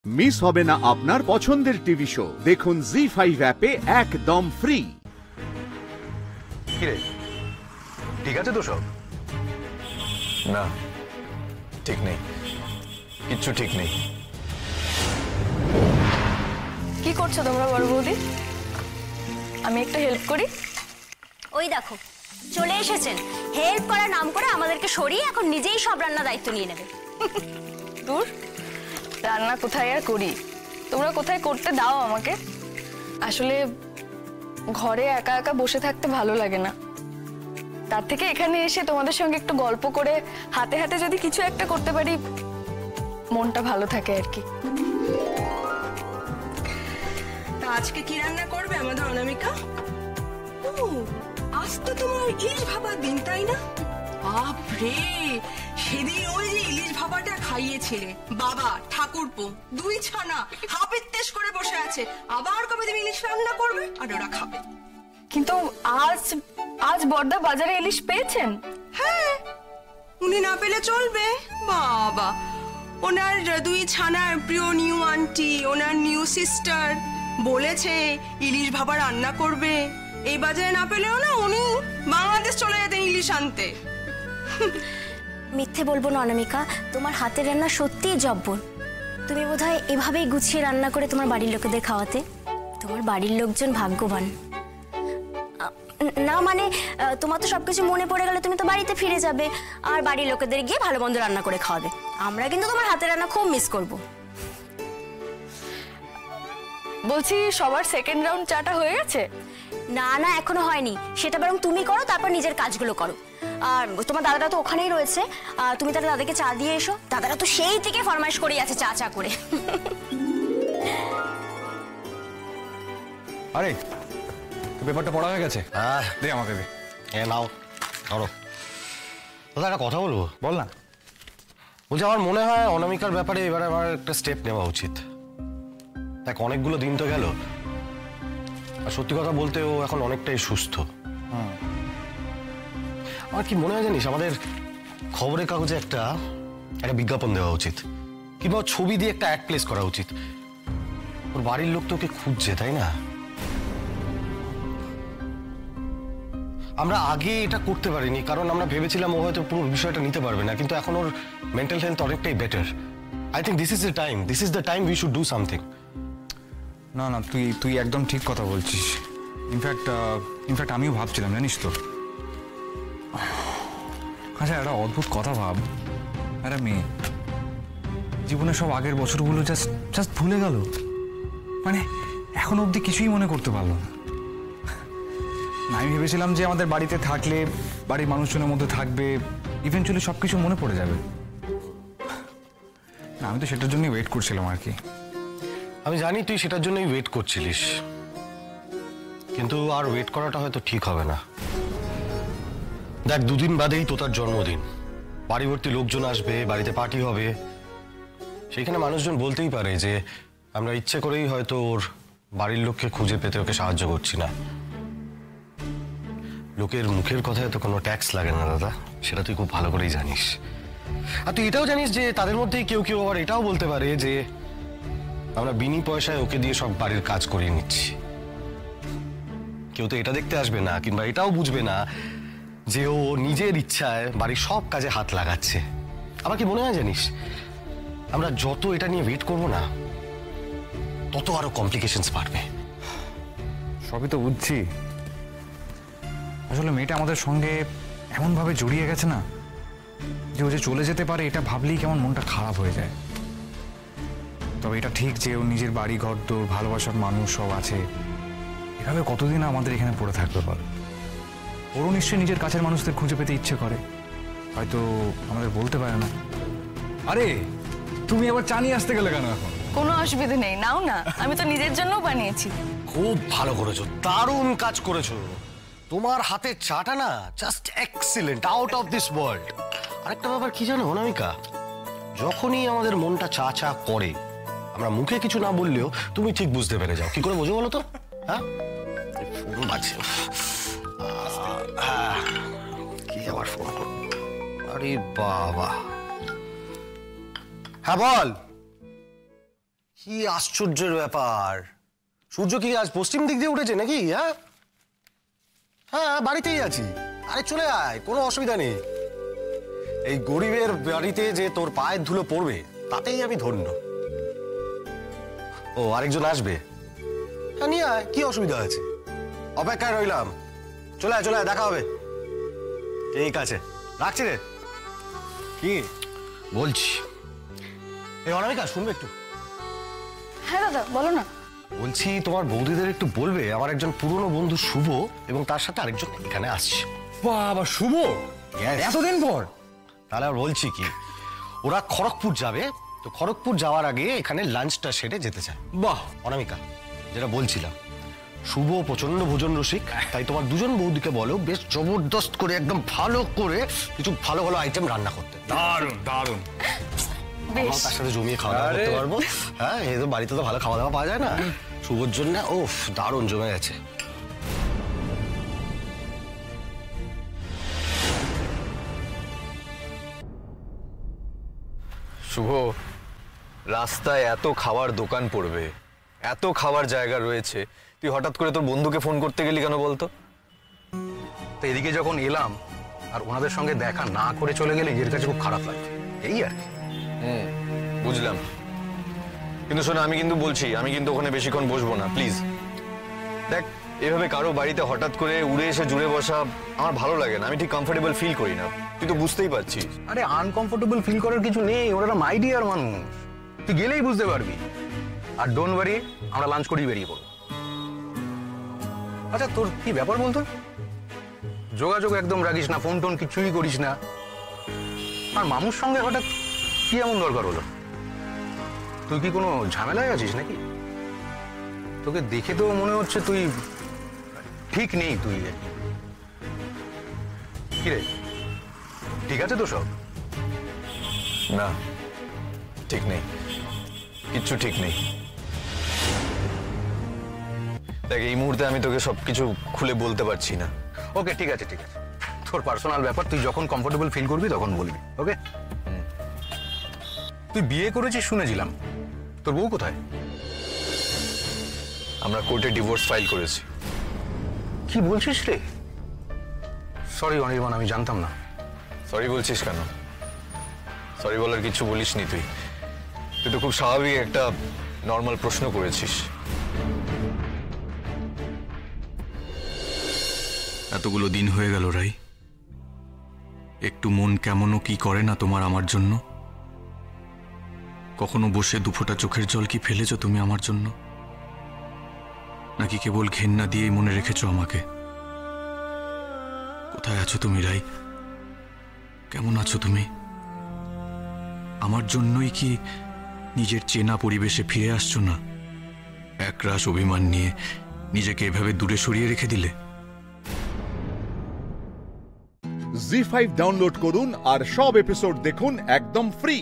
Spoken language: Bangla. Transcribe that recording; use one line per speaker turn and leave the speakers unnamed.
মিস হবে না আপনার পছন্দের টিভি শো। দেখুন জি5 অ্যাপে একদম ফ্রি।
কিরে, ঠিক আছে তো সব? না, ঠিক নেই, কিচ্ছু ঠিক নেই।
কি করছো তোমরা বড় বৌদি? আমি একটা হেল্প করি।
ওই দেখো চলে এসেছেন, হেল্প করার নাম করে আমাদেরকে সরিয়ে এখন নিজেই সব রান্না দায়িত্ব নিয়ে নেবে।
দূর, রান্না কোথায় আর করি, তোমরা কোথায় করতে দাও আমাকে। আসলে ঘরে একা একা বসে থাকতে ভালো লাগে না, তার থেকে এখানে এসে তোমাদের সঙ্গে একটু গল্প করে হাতে হাতে যদি কিছু একটা করতে পারি মনটা ভালো থাকে আর কি।
তা আজকে কি রান্না করবে আমাদের অনামিকা? ও, আজ তো তোমার ইলিশ ভাবার দিন, তাই না? বাপরে, সেদিন ওই যে ইলিশ ভাবাটা খাইয়েছিলে বাবা ঠাকুরপো, 2 ছানা হাফের তেজ করে বসে আছে। আবার কবে তুমি ইলিশ রান্না করবে আর ওরা খাবে?
কিন্তু আজ আজ বড়দা বাজারে ইলিশ পেয়েছেন।
হ্যাঁ, উনি না পেলে চলবে? বাবা, ওনার 2 ছানার প্রিয় নিউ আন্টি, ওনার নিউ সিস্টার বলেছে ইলিশ ভাবা রান্না করবে। এই বাজারে না পেলেও না উনি বাংলাদেশ চলে যেতেন ইলিশ আনতে।
মিথ্যে বলবো না অনামিকা, তোমার হাতের রান্না সত্যিই জব্বর। তুমি বোধহয় এভাবেই গুছিয়ে রান্না করে তোমার বাড়ির লোকেদের খাওয়াতে। তোমার বাড়ির লোকজন ভাগ্যবান। না মানে তোমার তো সবকিছু মনে পড়ে গেলে তুমি তো বাড়িতে ফিরে যাবে আর বাড়ির লোকেদের গিয়ে ভালো মন্দ রান্না করে খাওয়াবে। আমরা কিন্তু তোমার হাতের রান্না খুব মিস করব।
বলছি সবার সেকেন্ড রাউন্ড চাটা হয়ে গেছে?
না না, এখনো হয়নি। সেটা বরং তুমি করো, তারপর নিজের কাজগুলো করো। আর তোমার দাদারা তো ওখানেই রয়েছে, তুমি তাহলে দাদাকে চা দিয়ে এসো। দাদারা তো সেই থেকে ফরমাইশ করেই আছে চা চা করে।
আরে পেপারটা পড়া হয়ে গেছে?
হ্যাঁ,
দে আমাকে দে।
নাও ধরো। দাদা একটা কথা বলবো?
বল না।
বলছি, আমার মনে হয় অনামিকার ব্যাপারে এবারে আমার একটা স্টেপ নেওয়া উচিত। দেখ, অনেকগুলো দিন তো গেল, আর সত্যি কথা বলতে ও এখন অনেকটাই সুস্থ। আমার কি মনে হয় জানিস, আমাদের খবরের কাগজে একটা বিজ্ঞাপন দেওয়া উচিত, কিংবা ছবি দিয়ে একটা অ্যাড প্লেস করা উচিত। ওর বাড়ির লোক তো ওকে খুঁজছে, তাই না? আমরা আগে এটা করতে পারিনি কারণ আমরা ভেবেছিলাম ও হয়তো পুরো বিষয়টা নিতে পারবে না, কিন্তু এখন ওর মেন্টাল হেলথ অনেকটাই better. I think this is the time we should do something.
না না, তুই একদম ঠিক কথা বলছিস। ইনফ্যাক্ট আমিও ভাবছিলাম, জানিস তো। আচ্ছা, একটা অদ্ভুত কথা ভাব, একটা মেয়ে জীবনে সব আগের বছরগুলো জাস্ট ভুলে গেল, মানে এখন অবধি কিছুই মনে করতে পারলো না। আমি ভেবেছিলাম যে আমাদের বাড়িতে থাকলে, বাড়ির মানুষজনের মধ্যে থাকবে, ইভেন্চুয়ালি সব কিছু মনে পড়ে যাবে। না, আমি তো সেটার জন্যই ওয়েট করছিলাম আর কি।
আমি জানি তুই সেটার জন্যই ওয়েট করছিলিস, কিন্তু আর ওয়েট করাটা হয়তো ঠিক হবে না। দেখ, 2 দিন বাদেই তো তার জন্মদিন, বাড়ি ভর্তি লোকজন আসবে, বাড়িতে পার্টি হবে। সেইখানে মানুষজন বলতেই পারে যে আমরা ইচ্ছে করেই হয়তো ওর বাড়ির লোককে খুঁজে পেতে ওকে সাহায্য করছি না। লোকের মুখের কথায় তো কোনো ট্যাক্স লাগে না দাদা, সেটা তুই খুব ভালো করেই জানিস। আর তুই এটাও জানিস যে তাদের মধ্যেই কেউ কেউ আবার এটাও বলতে পারে যে আমরা বিনি পয়সায় ওকে দিয়ে সব বাড়ির কাজ করিয়ে নিচ্ছি। কেউ তো এটা দেখতে আসবে না, কিংবা এটাও বুঝবে না যে ও নিজের ইচ্ছায় বাড়ির সব কাজে হাত লাগাচ্ছে। আমার কি মনে হয় জানিস, আমরা যত এটা নিয়ে ওয়েট করবো না, তত আরো কমপ্লিকেশনস বাড়বে।
সবই তো বুঝছি, আসলে মেয়েটা আমাদের সঙ্গে এমনভাবে জড়িয়ে গেছে না, যে ও যে চলে যেতে পারে এটা ভাবলেই কেমন মনটা খারাপ হয়ে যায়। তবে এটা ঠিক যে ও নিজের বাড়ি ঘর দোর, ভালোবাসার মানুষ সব আছে, এভাবে কতদিন আমাদের এখানে পড়ে থাকবে বল? ওরও নিশ্চয়ই নিজের কাছের মানুষদের খুঁজে পেতে ইচ্ছে করে, হয়তো আমাদের বলতে পারে না। আরে তুমি আবার চা নিয়ে আসতে গেলে কেন এখন?
কোনো অসুবিধা নেই, নাও না, আমি তো নিজের জন্য বানিয়েছি।
খুব ভালো করেছো, দারুণ কাজ করেছো। তোমার হাতের চাটা না just excellent, out of this world. আরেকটা ব্যাপার কি জানো অনামিকা, যখনই আমাদের মনটা চা চা করে, আমরা মুখে কিছু না বললেও তুমি ঠিক বুঝতে পেরে যাও। কি করে বোঝো বলো তো? হ্যাঁ, ফোন বাজছে। কি আবার ফোন করো? আরে বাবা, হ্যাঁ বল। কি আশ্চর্যের ব্যাপার, সূর্য কি আজ পশ্চিম দিক দিয়ে উঠেছে নাকি? হ্যাঁ হ্যাঁ, বাড়িতেই আছি। আরে চলে আয়, কোনো অসুবিধা নেই। এই গরিবের বাড়িতে যে তোর পায়ের ধুলো পড়বে তাতেই আমি ধন্য। ও আরেকজন আসবে? হ্যাঁ নিয়ে আয়, কি অসুবিধা আছে? অপেক্ষায় রইলাম। চলে আয় চলে আয়, দেখা হবে। ঠিক আছে, রাখছি রে। কি বলছি? এই অনামিকা শুনবে একটু?
হ্যাঁ দাদা বলো না।
বলছি তোমার বৌদিদের একটু বলবে আমার একজন পুরনো বন্ধু শুভ এবং তার সাথে আরেকজন এখানে আসছে।
বাবা, শুভ এতদিন পর?
তাহলে আর বলছি কি, ওরা খড়গপুর যাবে, তো খড়গপুর যাওয়ার আগে এখানে লাঞ্চটা সেরে যেতে চায়।
বাহ।
অনামিকা, যেটা বলছিলাম, শুভ প্রচন্ড ভোজন রসিক, তাই তোমার দুজন বৌদিকে বলো বেশ জবরদস্ত করে একদম ভালো করে কিছু ভালো ভালো আইটেম রান্না করতে।
দারুণ দারুণ।
আমরাও তার সাথে জমিয়ে খাওয়া দাওয়া করতে পারবো। হ্যাঁ, এই তো বাড়িতে তো ভালো খাওয়া দাওয়া পাওয়া যায় না, শুভর জন্য ওফ দারুণ জমে গেছে।
শুভ, রাস্তায় এত খাবার দোকান পড়বে, এত খাবার জায়গা রয়েছে, তুই হঠাৎ করে তোর বন্ধুকে ফোন করতে গেলি কেন বলতো?
তো এদিকে যখন এলাম আর ওনাদের সঙ্গে দেখা না করে চলে গেলে এর কাছে খুব খারাপ লাগছে, এই আর কি।
বুঝলাম, কিন্তু শোনো, আমি কিন্তু বলছি, আমি কিন্তু ওখানে বেশিক্ষণ বসবো না, প্লিজ। দেখ, এভাবে কারো বাড়িতে হঠাৎ করে উড়ে এসে জুড়ে বসা আমার ভালো লাগে না, আমি ঠিক কমফোর্টেবল ফিল করি না, তুই তো বুঝতেই পারছিস।
আরে আনকমফোর্টেবল ফিল করার কিছু নেই, ওরা মাই ডিয়ার মানুষ, তুই গেলেই বুঝতে পারবি। আর ডোন্ট ওয়ারি, আমরা লাঞ্চ করেই বেরিয়ে পড়ব। আচ্ছা, তোর কি ব্যাপার বলতো? যোগাযোগ একদম রাখিস না, ফোন টোন কিছুই করিস না, আর মামুর সঙ্গে হঠাৎ কি এমন দরকার হলো? তুই কি কোনো ঝামেলায় আছিস নাকি? তোকে দেখে তো মনে হচ্ছে তুই ঠিক নেই। তুই কিরে, ঠিক আছে তো সব?
না, ঠিক নেই, কিচ্ছু ঠিক নেই। দেখ, এই মুহূর্তে আমি তোকে সবকিছু খুলে বলতে পারছি না।
ওকে, ঠিক আছে ঠিক আছে, তোর পার্সোনাল ব্যাপার, তুই যখন কমফোর্টেবল ফিল করবি তখন বলবি। ওকে। তুই বিয়ে করেছিস শুনেছিলাম, তোর বউ কোথায়?
আমরা কোর্টে ডিভোর্স ফাইল করেছি।
কি বলছিস রে? সরি অনির্বাণ, আমি জানতাম না।
সরি বলছিস কেন? সরি বলার কিছু বলিসনি তুই, তুই তো খুব স্বাভাবিক একটা নর্মাল প্রশ্ন করেছিস।
এতগুলো দিন হয়ে গেল রাই, একটু মন কেমনও কি করে না তোমার আমার জন্য? কখনো বসে দুফোঁটা চোখের জল কি ফেলেছো তুমি আমার জন্য? নাকি কেবল ঘেন্না দিয়েই মনে রেখেছো আমাকে? কোথায় আছো তুমি রাই? কেমন আছো তুমি? আমার জন্যই কি নিজের চেনা পরিবেশে ফিরে আসছো না? একরাশ অভিমান নিয়ে নিজেকে এভাবে দূরে সরিয়ে রেখে দিলে?
জি5 ডাউনলোড করুন আর সব এপিসোড দেখুন একদম ফ্রি।